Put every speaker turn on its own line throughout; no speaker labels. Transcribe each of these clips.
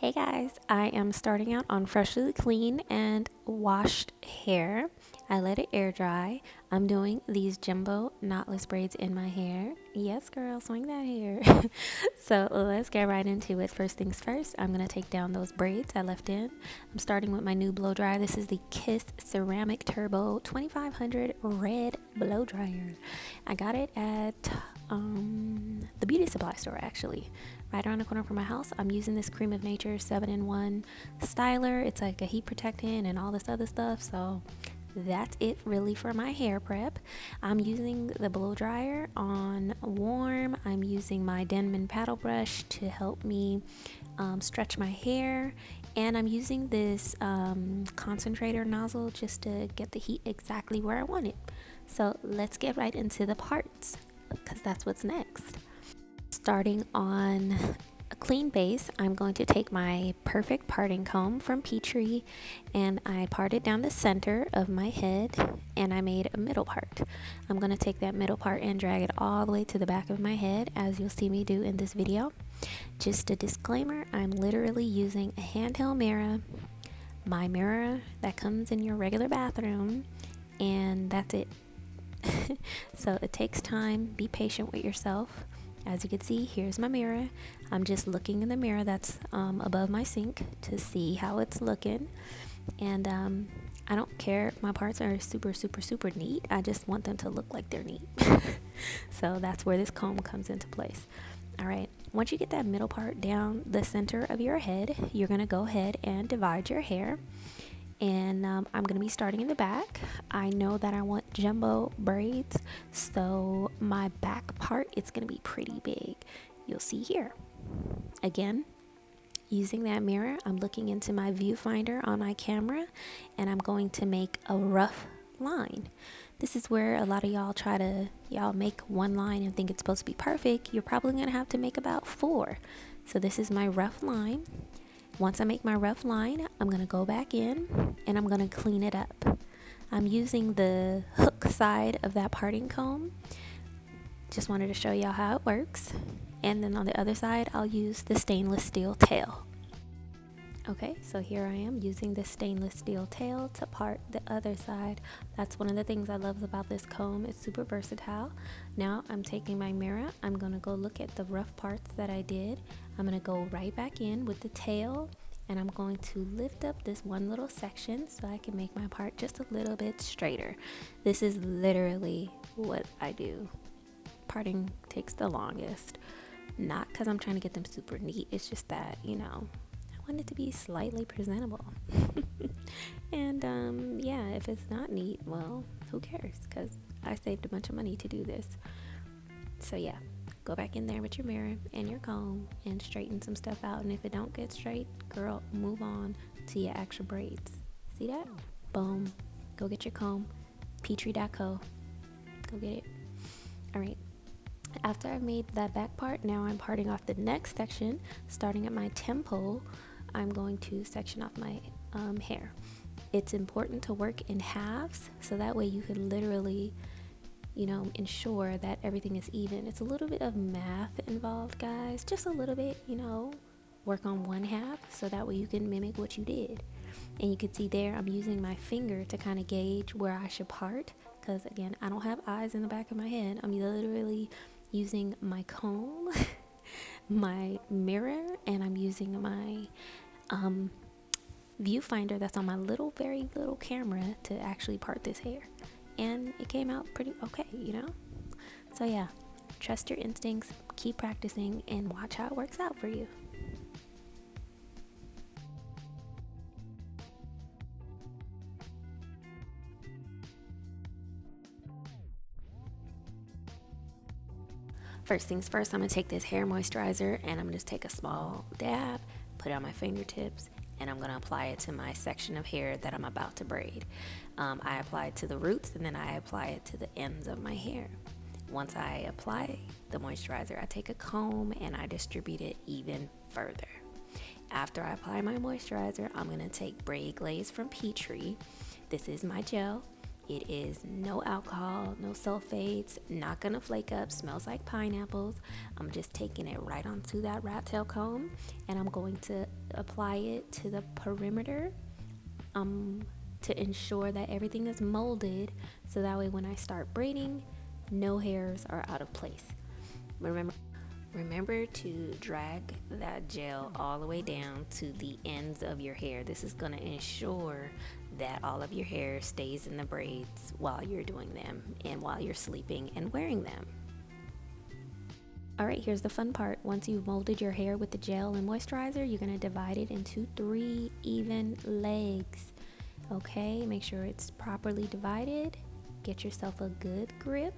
Hey guys, I am starting out on freshly clean and washed hair. I let it air dry. I'm doing these jumbo knotless braids in my hair. Yes, girl, swing that hair. So let's get right into it. First things first, I'm going to take down those braids I left in. I'm starting with my new blow dryer. This is the Kiss Ceramic Turbo 2500 red blow dryer. I got it at the beauty supply store, actually, right around the corner from my house. I'm using this Cream of Nature 7-in-1 styler. It's like a heat protectant and all this other stuff, so that's it really for my hair prep. I'm using the blow dryer on warm. I'm using my Denman paddle brush to help me stretch my hair, and I'm using this concentrator nozzle just to get the heat exactly where I want it. So let's get right into the parts, because that's what's next. Starting on a clean base, I'm going to take my perfect parting comb from Pitre, and I parted down the center of my head and I made a middle part. I'm going to take that middle part and drag it all the way to the back of my head, as you'll see me do in this video. Just a disclaimer, I'm literally using a handheld mirror, my mirror that comes in your regular bathroom, and that's it. So it takes time. Be patient with yourself. As you can see, here's my mirror. I'm just looking in the mirror that's above my sink to see how it's looking. And I don't care if my parts are super neat. I just want them to look like they're neat. So that's where this comb comes into place. All right, once you get that middle part down the center of your head, you're gonna go ahead and divide your hair. And I'm going to be starting in the back. I know that I want jumbo braids, so my back part, it's going to be pretty big. You'll see here. Again, using that mirror, I'm looking into my viewfinder on my camera, and I'm going to make a rough line. This is where a lot of y'all make one line and think it's supposed to be perfect. You're probably going to have to make about 4. So this is my rough line. Once I make my rough line, I'm going to go back in and I'm going to clean it up. I'm using the hook side of that parting comb. Just wanted to show y'all how it works. And then on the other side, I'll use the stainless steel tail. Okay, so here I am using the stainless steel tail to part the other side. That's one of the things I love about this comb. It's super versatile. Now I'm taking my mirror. I'm going to go look at the rough parts that I did. I'm going to go right back in with the tail, and I'm going to lift up this one little section so I can make my part just a little bit straighter. This is literally what I do. Parting takes the longest. Not because I'm trying to get them super neat. It's just that, I want it to be slightly presentable. And yeah, if it's not neat, well, who cares? Because I saved a bunch of money to do this. So yeah, go back in there with your mirror and your comb and straighten some stuff out. And if it don't get straight, girl, move on to your actual braids. See that? Boom. Go get your comb. Pitre.co. Go get it. All right. After I've made that back part, now I'm parting off the next section. Starting at my temple, I'm going to section off my hair. It's important to work in halves, so that way you can literally, ensure that everything is even. It's a little bit of math involved, guys. Just a little bit, work on one half, so that way you can mimic what you did. And you can see there, I'm using my finger to kind of gauge where I should part, because again, I don't have eyes in the back of my head. I'm literally using my comb, my mirror, and I'm using my viewfinder that's on my very little camera to actually part this hair. And it came out pretty okay, So yeah, trust your instincts, keep practicing, and watch how it works out for you. First things first, I'm going to take this hair moisturizer and I'm going to just take a small dab, put it on my fingertips, and I'm going to apply it to my section of hair that I'm about to braid. I apply it to the roots, and then I apply it to the ends of my hair. Once I apply the moisturizer, I take a comb and I distribute it even further. After I apply my moisturizer, I'm going to take Braid Glaze from Pitre. This is my gel. It is no alcohol, no sulfates, not gonna flake up, smells like pineapples. I'm just taking it right onto that rat tail comb, and I'm going to apply it to the perimeter to ensure that everything is molded, so that way when I start braiding, no hairs are out of place. Remember to drag that gel all the way down to the ends of your hair. This is going to ensure that all of your hair stays in the braids while you're doing them and while you're sleeping and wearing them. Alright, here's the fun part. Once you've molded your hair with the gel and moisturizer, you're going to divide it into 3 even legs. Okay, make sure it's properly divided. Get yourself a good grip.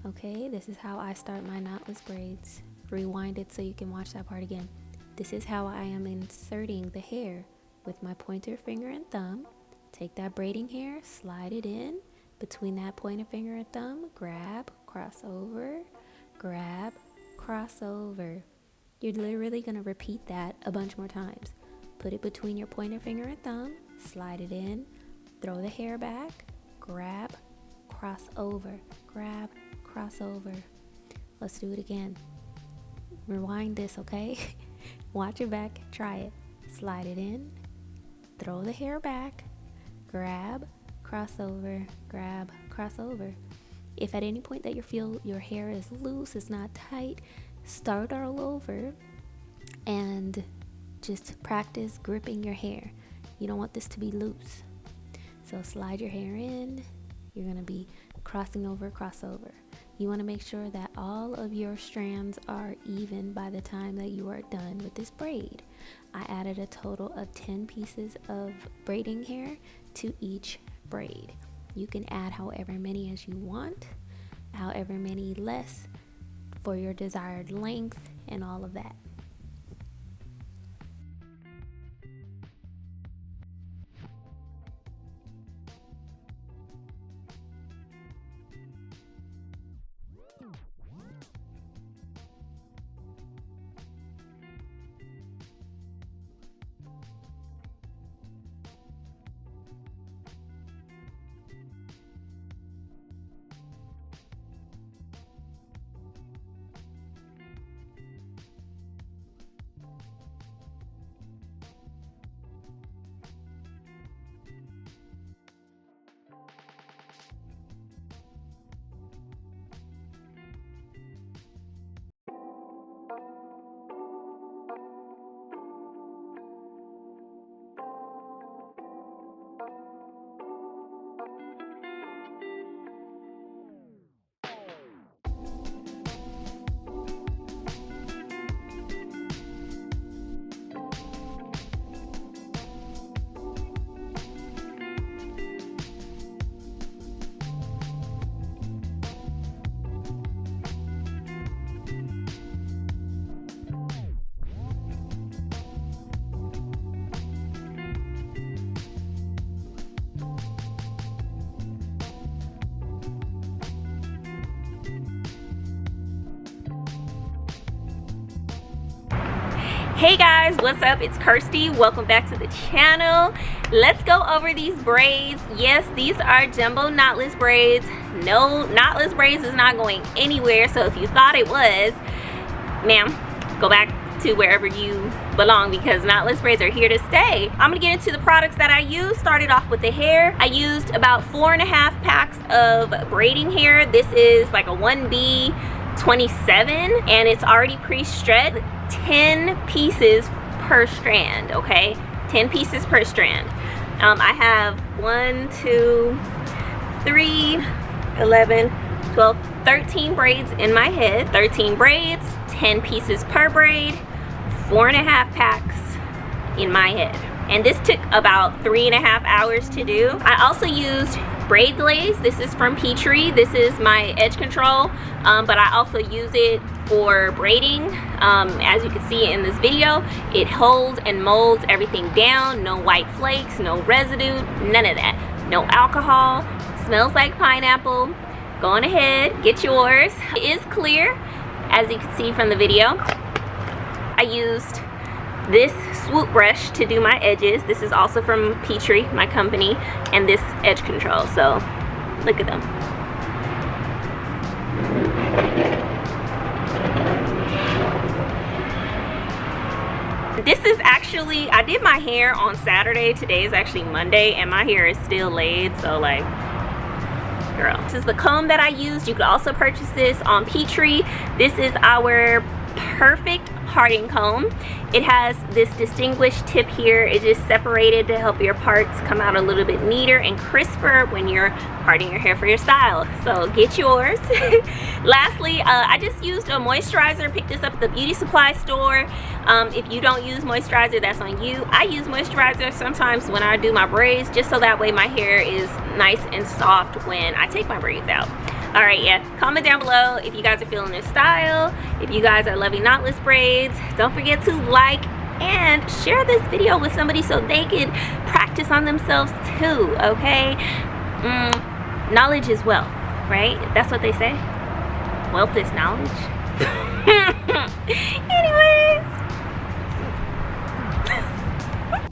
Okay, this is how I start my knotless braids. Rewind it so you can watch that part again. This is how I am inserting the hair with my pointer finger and thumb. Take that braiding hair, slide it in between that pointer finger and thumb, grab, cross over, grab, cross over. You're literally going to repeat that a bunch more times. Put it between your pointer finger and thumb, slide it in, throw the hair back, grab, cross over, grab, cross over. Let's do it again. Rewind this, okay? Watch it back, try it. Slide it in, throw the hair back, grab, cross over, grab, cross over. If at any point that you feel your hair is loose, it's not tight, start all over and just practice gripping your hair. You don't want this to be loose. So slide your hair in. You're going to be crossing over, cross over. You want to make sure that all of your strands are even by the time that you are done with this braid. I added a total of 10 pieces of braiding hair to each braid. You can add however many as you want, however many less for your desired length and all of that. Hey guys, what's up? It's Kirsty. Welcome back to the channel. Let's go over these braids. Yes, these are jumbo knotless braids. No, knotless braids is not going anywhere. So if you thought it was, ma'am, go back to wherever you belong, because knotless braids are here to stay. I'm gonna get into the products that I used. Started off with the hair. I used about 4.5 packs of braiding hair. This is like a 1B 27 and it's already pre-stretched. 10 pieces per strand, okay? 10 pieces per strand. I have 1, 2, 3, 11, 12, 13 braids in my head. 13 braids, 10 pieces per braid, 4.5 packs in my head. And this took about 3.5 hours to do. I also used BRAIDGLAZE. This is from Pitre. This is my edge control, but I also use it for braiding. As you can see in this video, it holds and molds everything down. No white flakes, no residue, none of that. No alcohol, smells like pineapple. Go on ahead, get yours. It is clear, as you can see from the video. I used this swoop brush to do my edges. This is also from Pitre, my company, and this edge control. So Look at them. This is actually, I did my hair on Saturday. Today is actually Monday and my hair is still laid, so like, girl. This is the comb that I used. You could also purchase this on Pitre. This is our perfect parting comb. It has this distinguished tip here. It is separated to help your parts come out a little bit neater and crisper when you're parting your hair for your style. So get yours. Lastly, I just used a moisturizer. Picked this up at the beauty supply store. If you don't use moisturizer, that's on you. I use moisturizer sometimes when I do my braids, just so that way my hair is nice and soft when I take my braids out. All right, yeah, comment down below if you guys are feeling this style, if you guys are loving knotless braids. Don't forget to like and share this video with somebody so they can practice on themselves too, okay? Knowledge is wealth, right? That's what they say. Wealth is knowledge. Anyways,